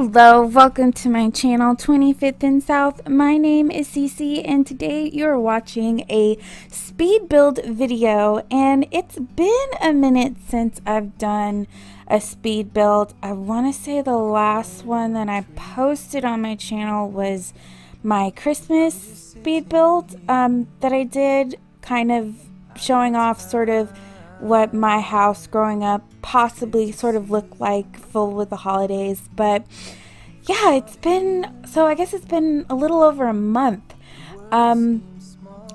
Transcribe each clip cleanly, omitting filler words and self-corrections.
Hello, welcome to my channel 25th and South. My name is Cece and today you're watching a speed build video, and it's been a minute since I've done a speed build. I want to say the last one that I posted on my channel was my Christmas speed build that I did, kind of showing off sort of what my house growing up possibly sort of looked like full with the holidays. But yeah, I guess it's been a little over a month.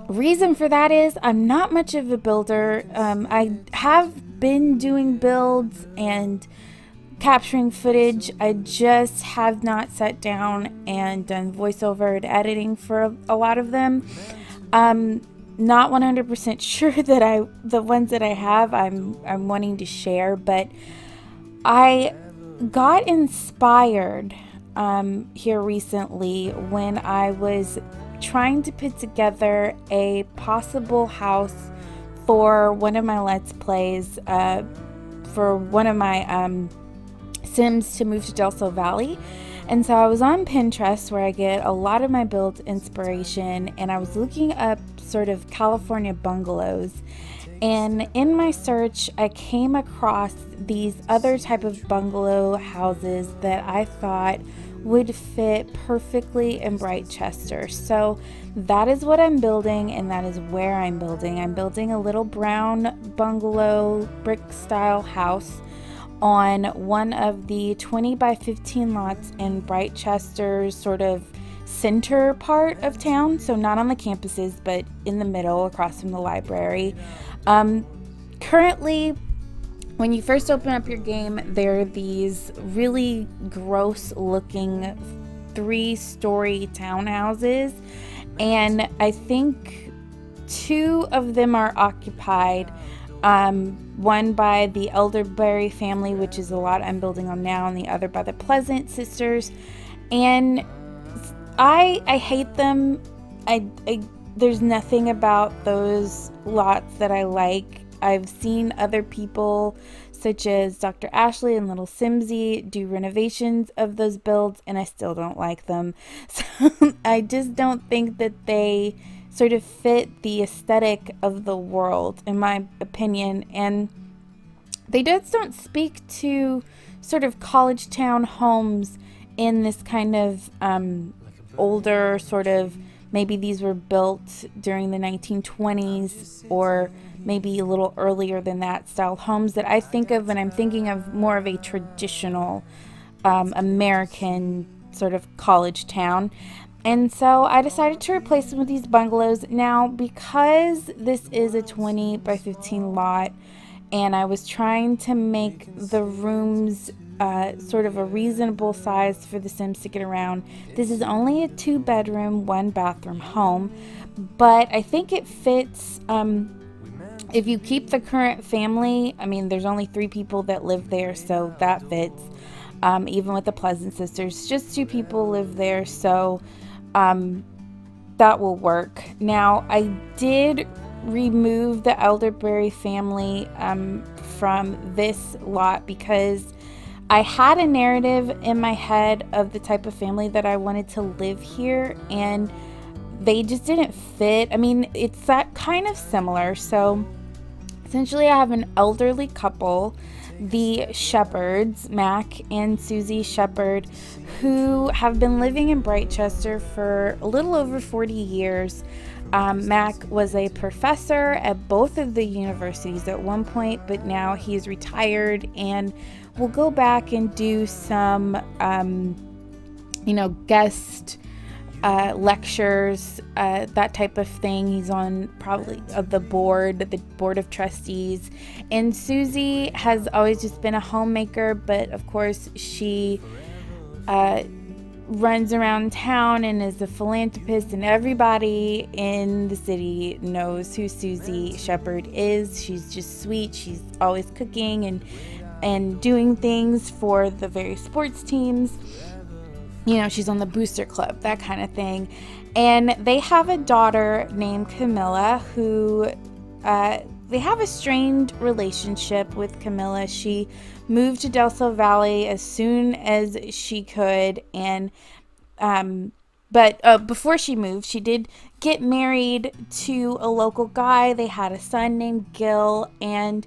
Reason for that is I'm not much of a builder. I have been doing builds and capturing footage. I just have not sat down and done voiceover and editing for a lot of them. Not 100% sure that the ones that I have I'm wanting to share, but I got inspired here recently when I was trying to put together a possible house for one of my Let's Plays, for one of my Sims to move to Del Sol Valley. And so I was on Pinterest, where I get a lot of my build inspiration, and I was looking up sort of California bungalows, and in my search I came across these other type of bungalow houses that I thought would fit perfectly in Brightchester. So that is what I'm building, and that is where I'm building. I'm building a little brown bungalow brick style house on one of the 20 by 15 lots in Brightchester's sort of center part of town. So not on the campuses, but in the middle across from the library. Currently, when you first open up your game, there are these really gross looking 3-story townhouses, and I think 2 of them are occupied. One by the Elderberry family, which is the lot I'm building on now, and the other by the Pleasant sisters. And I hate them. There's nothing about those lots that I like. I've seen other people such as Dr. Ashley and Little Simsy do renovations of those builds, and I still don't like them. So I just don't think that they sort of fit the aesthetic of the world, in my opinion, and they just don't speak to sort of college town homes in this kind of older sort of, maybe these were built during the 1920s or maybe a little earlier than that style homes that I think of when I'm thinking of more of a traditional American sort of college town. And so I decided to replace them with these bungalows. Now, because this is a 20 by 15 lot, and I was trying to make the rooms sort of a reasonable size for the Sims to get around, this is only a 2-bedroom, 1-bathroom home, but I think it fits. If you keep the current family, I mean, there's only 3 people that live there, so that fits. Even with the Pleasant sisters, just 2 people live there, so that will work. Now, I did remove the Elderberry family from this lot because I had a narrative in my head of the type of family that I wanted to live here, and they just didn't fit. I mean, it's that kind of similar. So essentially I have an elderly couple, the Shepherds, Mac and Susie Shepherd, who have been living in Brightchester for a little over 40 years. Mac was a professor at both of the universities at one point, but now he's retired and will go back and do some, guest lectures, that type of thing. He's on probably the board of trustees. And Susie has always just been a homemaker, but of course she runs around town and is a philanthropist, and everybody in the city knows who Susie Shepherd is. She's just sweet. She's always cooking and doing things for the various sports teams. She's on the booster club, that kind of thing. And they have a daughter named Camilla who they have a strained relationship with Camilla. She moved to Del Sol Valley as soon as she could, and but before she moved, she did get married to a local guy. They had a son named Gil, and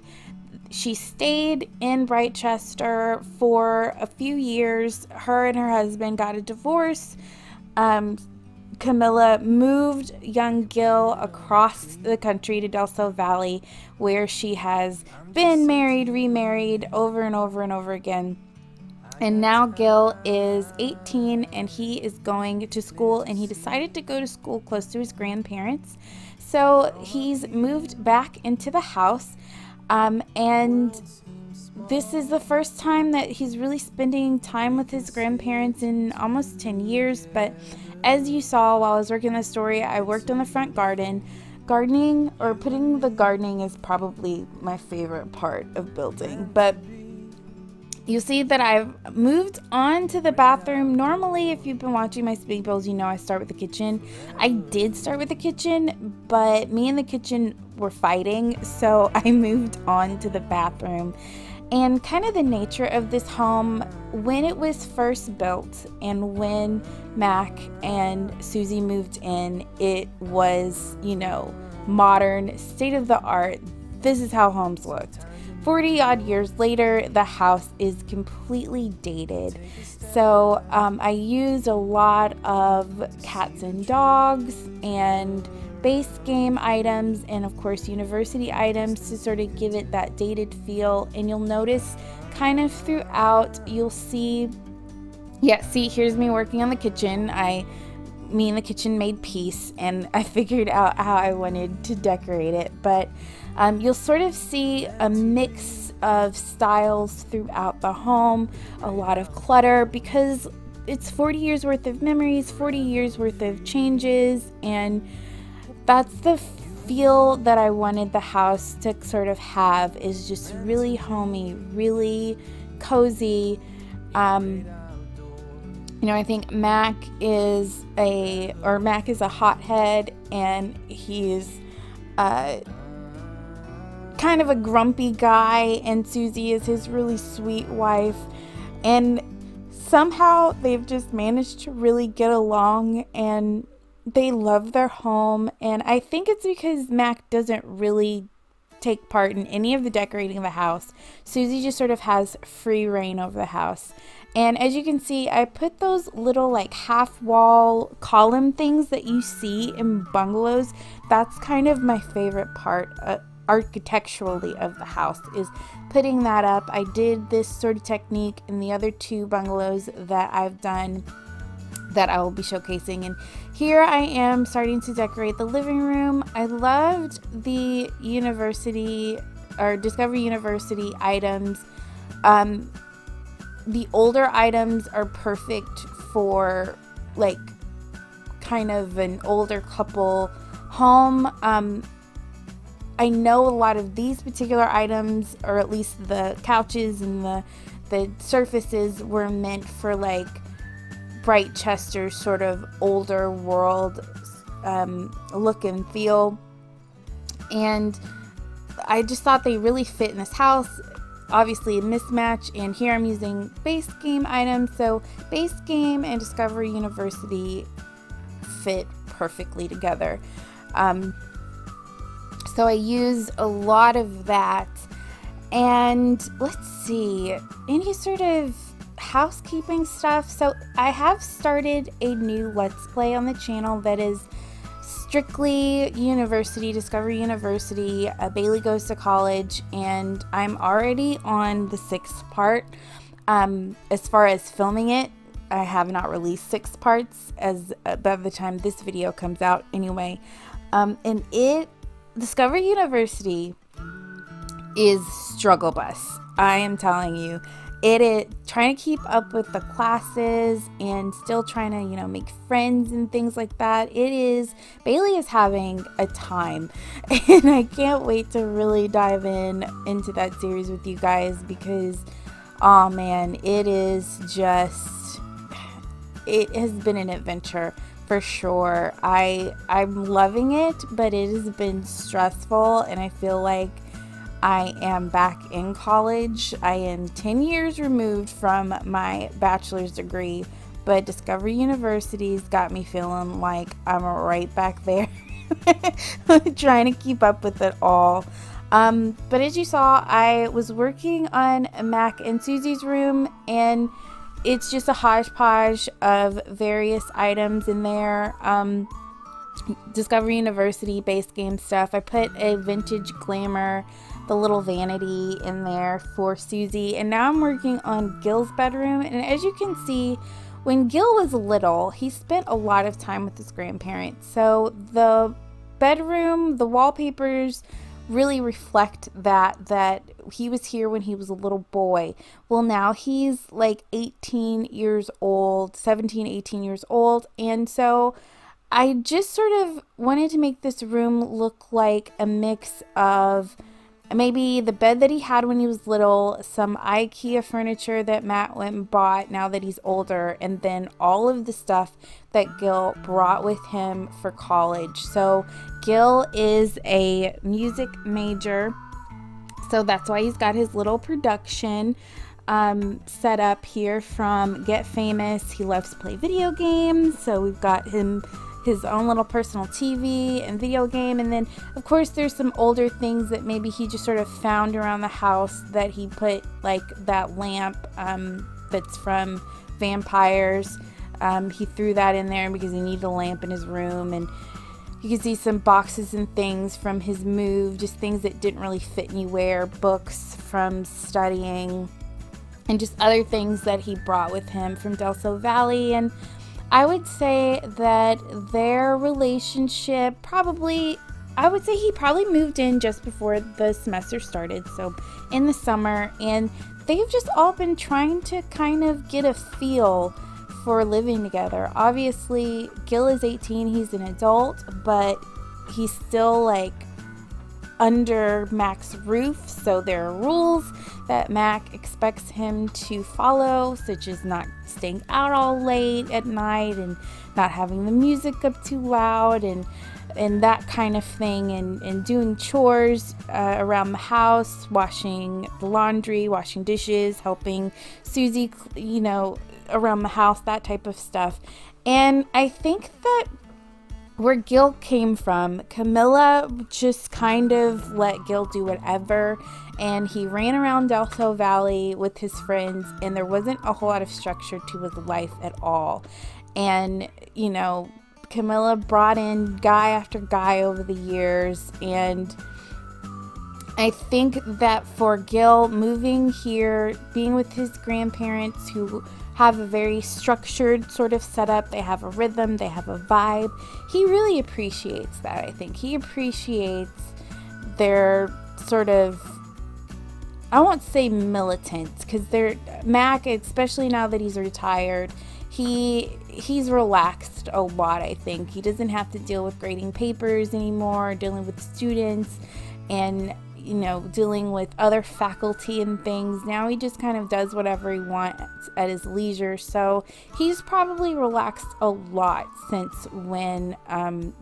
she stayed in Brightchester for a few years. Her and her husband got a divorce. Camilla moved young Gil across the country to Del Sol Valley, where she has been married, remarried over and over and over again. And now Gil is 18 and he is going to school, and he decided to go to school close to his grandparents. So he's moved back into the house, and this is the first time that he's really spending time with his grandparents in almost 10 years. But as you saw while I was working the story, I worked on the front garden. Gardening, or putting the gardening, is probably my favorite part of building. But you'll see that I've moved on to the bathroom. Normally, if you've been watching my spinning builds, you know I start with the kitchen. I did start with the kitchen, but me and the kitchen were fighting, so I moved on to the bathroom. And kind of the nature of this home, when it was first built and when Mac and Susie moved in, it was, modern, state of the art. This is how homes looked. 40 odd years later, the house is completely dated. So I used a lot of cats and dogs and base game items, and of course university items, to sort of give it that dated feel. And you'll notice kind of throughout, you'll see, here's me working on the kitchen. Me and the kitchen made peace, and I figured out how I wanted to decorate it. But you'll sort of see a mix of styles throughout the home, a lot of clutter, because it's 40 years worth of memories, 40 years worth of changes, and that's the feel that I wanted the house to sort of have, is just really homey, really cozy. I think Mac is a hothead, and he's kind of a grumpy guy, and Susie is his really sweet wife, and somehow they've just managed to really get along, and they love their home. And I think it's because Mac doesn't really take part in any of the decorating of the house. Susie just sort of has free reign over the house. And as you can see, I put those little half wall column things that you see in bungalows. That's kind of my favorite part architecturally of the house, is putting that up. I did this sort of technique in the other two bungalows that I've done that I will be showcasing. And here I am starting to decorate the living room. I loved the Discovery University items. The older items are perfect for kind of an older couple home. I know a lot of these particular items, or at least the couches and the surfaces, were meant for Brightchester sort of older world look and feel, and I just thought they really fit in this house. Obviously a mismatch, and here I'm using base game items, so base game and Discovery University fit perfectly together. So I use a lot of that. And let's see, any sort of housekeeping stuff. So I have started a new Let's Play on the channel that is strictly Discovery University, Bailey Goes to College, and I'm already on the 6th part. As far as filming it, I have not released 6 parts as by the time this video comes out anyway. Discovery University is struggle bus. I am telling you. It is trying to keep up with the classes and still trying to, make friends and things like that. Bailey is having a time, and I can't wait to really dive into that series with you guys, because, oh man, it has been an adventure for sure. I'm loving it, but it has been stressful, and I feel like I am back in college. I am 10 years removed from my bachelor's degree, but Discovery University's got me feeling like I'm right back there trying to keep up with it all. But as you saw, I was working on Mac and Susie's room, and it's just a hodgepodge of various items in there. Discovery University base game stuff. I put a vintage glamour, the little vanity in there for Susie, and now I'm working on Gil's bedroom. And as you can see, when Gil was little, he spent a lot of time with his grandparents. So the bedroom, the wallpapers really reflect that he was here when he was a little boy. Well, now he's like 18 years old, 17, 18 years old. And so I just sort of wanted to make this room look like a mix of maybe the bed that he had when he was little, some IKEA furniture that Matt went and bought now that he's older, and then all of the stuff that Gil brought with him for college. So Gil is a music major, so that's why he's got his little production set up here from Get Famous. He loves to play video games, so we've got him his own little personal TV and video game. And then of course there's some older things that maybe he just sort of found around the house that he put, like that lamp that's from Vampires. He threw that in there because he needed a lamp in his room. And you can see some boxes and things from his move, just things that didn't really fit anywhere, books from studying, and just other things that he brought with him from Del Sol Valley. And I would say that their relationship I would say he probably moved in just before the semester started, so in the summer, and they've just all been trying to kind of get a feel for living together. Obviously, Gil is 18, he's an adult, but he's still like under Mac's roof, so there are rules that Mac expects him to follow, such as not staying out all late at night and not having the music up too loud and that kind of thing, and doing chores around the house, washing the laundry, washing dishes, helping Susie, around the house, that type of stuff. And I think that where Gil came from, Camilla just kind of let Gil do whatever, and he ran around Del Sol Valley with his friends, and there wasn't a whole lot of structure to his life at all. And Camilla brought in guy after guy over the years, and I think that for Gil moving here, being with his grandparents who have a very structured sort of setup, they have a rhythm, they have a vibe, he really appreciates that. I think he appreciates their sort of, I won't say militant, because Mac, especially now that he's retired, he's relaxed a lot. I think he doesn't have to deal with grading papers anymore, dealing with students, and dealing with other faculty and things. Now he just kind of does whatever he wants at his leisure. So he's probably relaxed a lot since when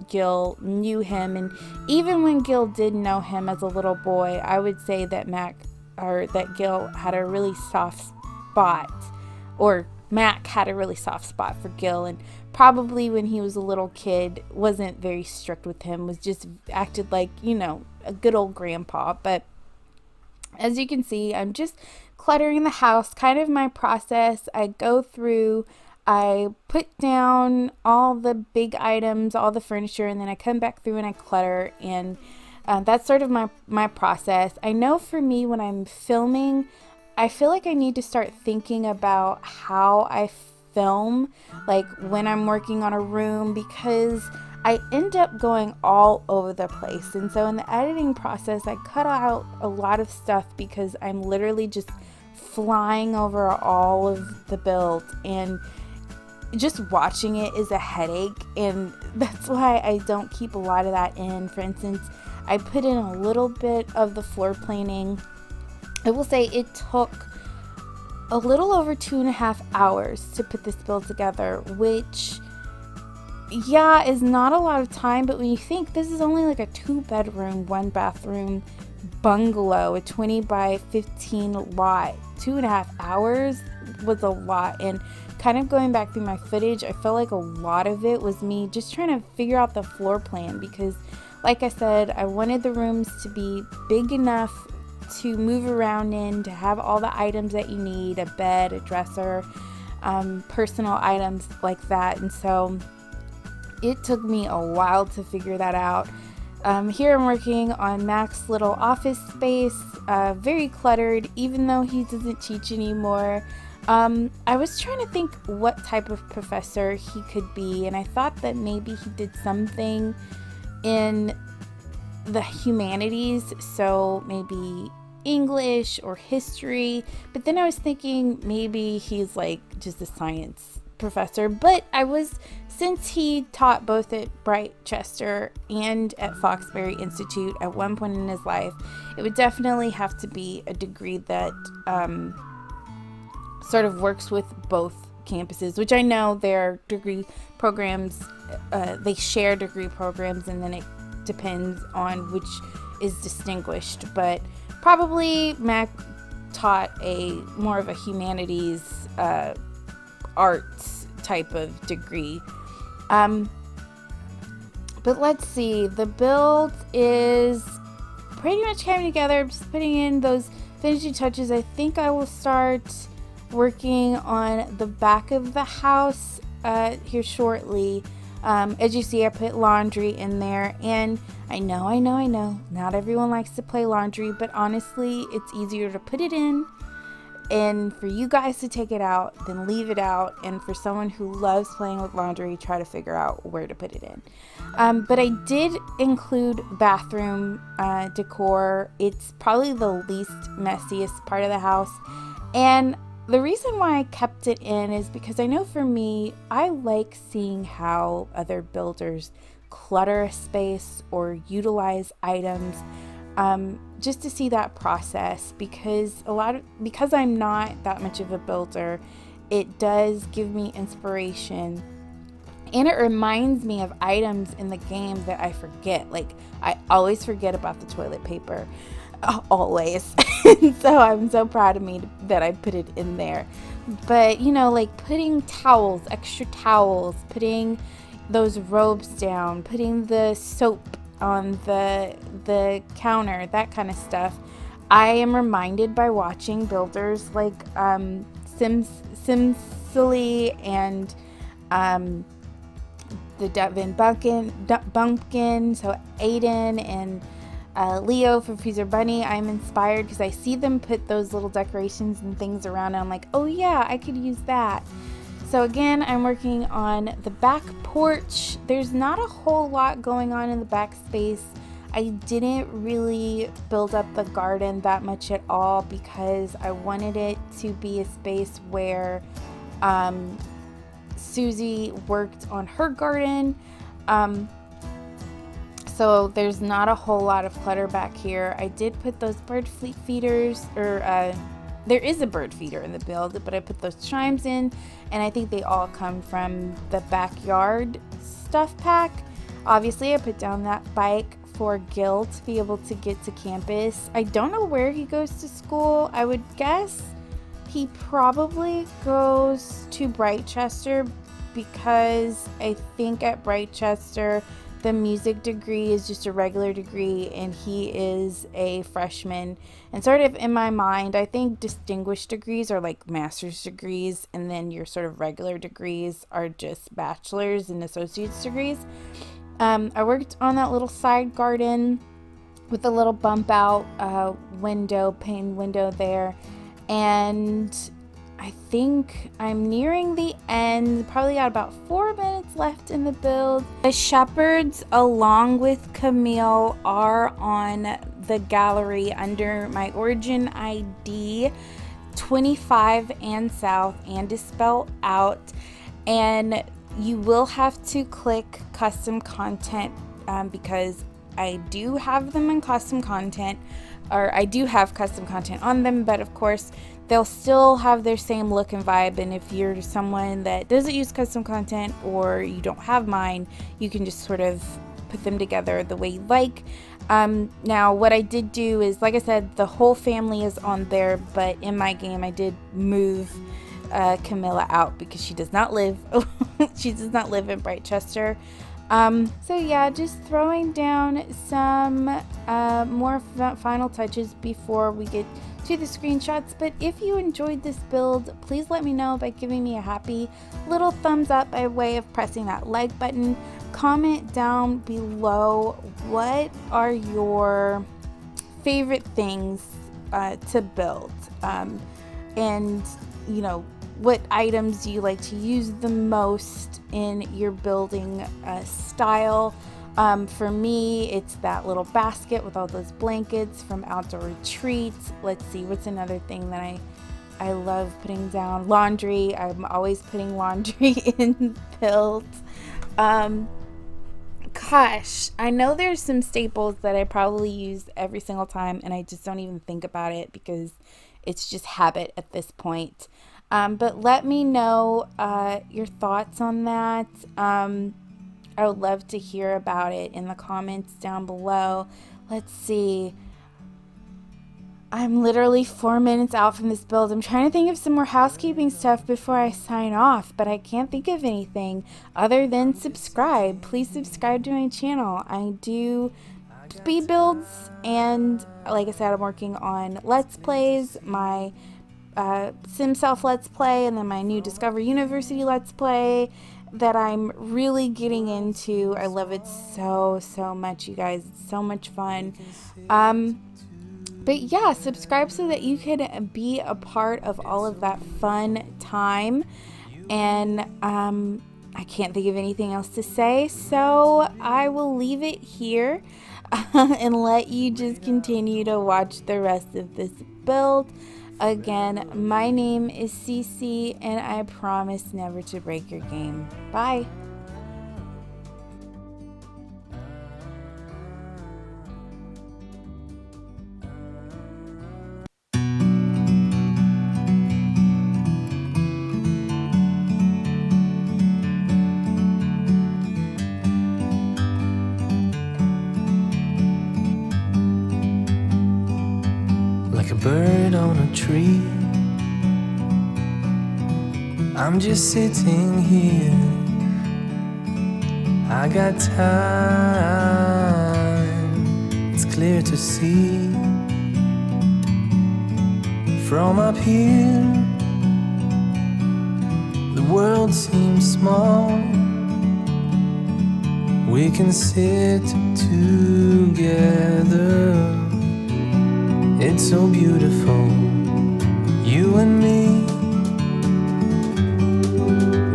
Gil knew him. And even when Gil did know him as a little boy, I would say that Gil had a really soft spot, or Mac had a really soft spot for Gil, and probably when he was a little kid wasn't very strict with him, was just acted like, a good old grandpa. But as you can see, I'm just cluttering the house, kind of my process. I go through, I put down all the big items, all the furniture, and then I come back through and I clutter, and that's sort of my process. I know for me, when I'm filming, I feel like I need to start thinking about how I film, like when I'm working on a room, because I end up going all over the place. And so in the editing process, I cut out a lot of stuff because I'm literally just flying over all of the build, and just watching it is a headache. And that's why I don't keep a lot of that in. For instance, I put in a little bit of the floor planing. I will say it took a little over 2.5 hours to put this build together, which yeah, is not a lot of time, but when you think this is only like a 2-bedroom, 1-bathroom bungalow, a 20 by 15 lot, 2.5 hours was a lot. And kind of going back through my footage, I felt like a lot of it was me just trying to figure out the floor plan because, like I said, I wanted the rooms to be big enough to move around in, to have all the items that you need, a bed, a dresser, personal items like that. And so it took me a while to figure that out. Here I'm working on Mac's little office space, very cluttered, even though he doesn't teach anymore. I was trying to think what type of professor he could be, and I thought that maybe he did something in the humanities, so maybe English or history, but then I was thinking maybe he's like just a science professor. But since he taught both at Brightchester and at Foxbury Institute at one point in his life, it would definitely have to be a degree that sort of works with both campuses, which I know their degree programs, they share degree programs, and then it depends on which is distinguished. But probably Mac taught more of a humanities, arts type of degree. But let's see, the build is pretty much coming together. I'm just putting in those finishing touches. I think I will start working on the back of the house here shortly. As you see, I put laundry in there, and I know, not everyone likes to play laundry, but honestly, it's easier to put it in and for you guys to take it out than leave it out, and for someone who loves playing with laundry, try to figure out where to put it in. But I did include bathroom decor. It's probably the least messiest part of the house, and the reason why I kept it in is because I know for me, I like seeing how other builders clutter a space or utilize items, just to see that process, because I'm not that much of a builder, it does give me inspiration, and it reminds me of items in the game that I forget. Like, I always forget about the toilet paper. Always. So I'm so proud of me that I put it in there. But like putting towels, extra towels, putting those robes down, putting the soap on the counter, that kind of stuff, I am reminded by watching builders like Simsily and the Devin Bumpkin, so Aiden and Leo for Freezer Bunny. I'm inspired because I see them put those little decorations and things around, and I'm like, oh yeah, I could use that. So again, I'm working on the back porch. There's not a whole lot going on in the back space. I didn't really build up the garden that much at all because I wanted it to be a space where Susie worked on her garden. So there's not a whole lot of clutter back here. I did put those bird feeders, or there is a bird feeder in the build, but I put those chimes in, and I think they all come from the backyard stuff pack. Obviously, I put down that bike for Gil to be able to get to campus. I don't know where he goes to school. I would guess he probably goes to Brightchester, because I think at Brightchester the music degree is just a regular degree and he is a freshman. And sort of in my mind, I think distinguished degrees are like master's degrees, and then your sort of regular degrees are just bachelor's and associate's degrees. I worked on that little side garden with a little bump out pane window there, and I think I'm nearing the end. Probably got about 4 minutes left in the build. The shepherds, along with Camille, are on the gallery under my origin ID 25 and south, and is spelled out. And you will have to click custom content because I do have them in custom content, or I do have custom content on them, but of course they'll still have their same look and vibe. And if you're someone that doesn't use custom content or you don't have mine, you can just sort of put them together the way you like. Now what I did do is, like I said, the whole family is on there, but in my game I did move Camilla out because she does not live she does not live in Brightchester. So yeah, just throwing down some more final touches before we get to the screenshots. But if you enjoyed this build, please let me know by giving me a happy little thumbs up by way of pressing that like button. Comment down below, what are your favorite things to build, and you know, what items do you like to use the most in your building style. For me, it's that little basket with all those blankets from Outdoor Retreats. Let's see, what's another thing that I love putting down? Laundry. I'm always putting laundry in builds. Gosh, I know there's some staples that I probably use every single time and I just don't even think about it because it's just habit at this point. But let me know your thoughts on that. I would love to hear about it in the comments down below. Let's see. I'm literally 4 minutes out from this build. I'm trying to think of some more housekeeping stuff before I sign off, but I can't think of anything other than subscribe. Please subscribe to my channel. I do speed builds, and like I said, I'm working on Let's Plays, my SimSelf Let's Play, and then my new Discover University Let's Play that I'm really getting into. I love it so much, you guys. It's so much fun. But yeah, subscribe so that you can be a part of all of that fun time. And I can't think of anything else to say, so I will leave it here and let you just continue to watch the rest of this build. Again, my name is Cece, and I promise never to break your game. Bye. Like a bird on a tree, I'm just sitting here. I got time, it's clear to see. From up here, the world seems small. We can sit together. It's so beautiful, you and me.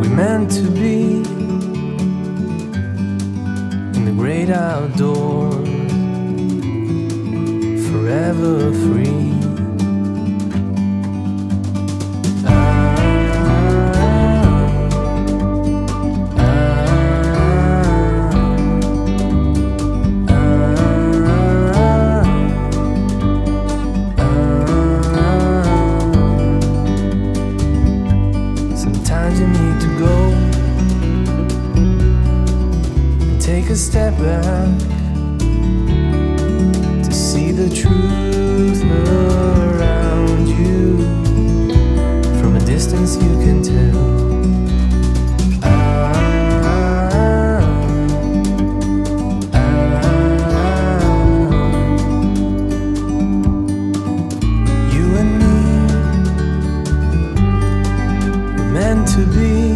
We meant to be in the great outdoors, forever free. Take a step back to see the truth around you. From a distance you can tell. You and me were meant to be.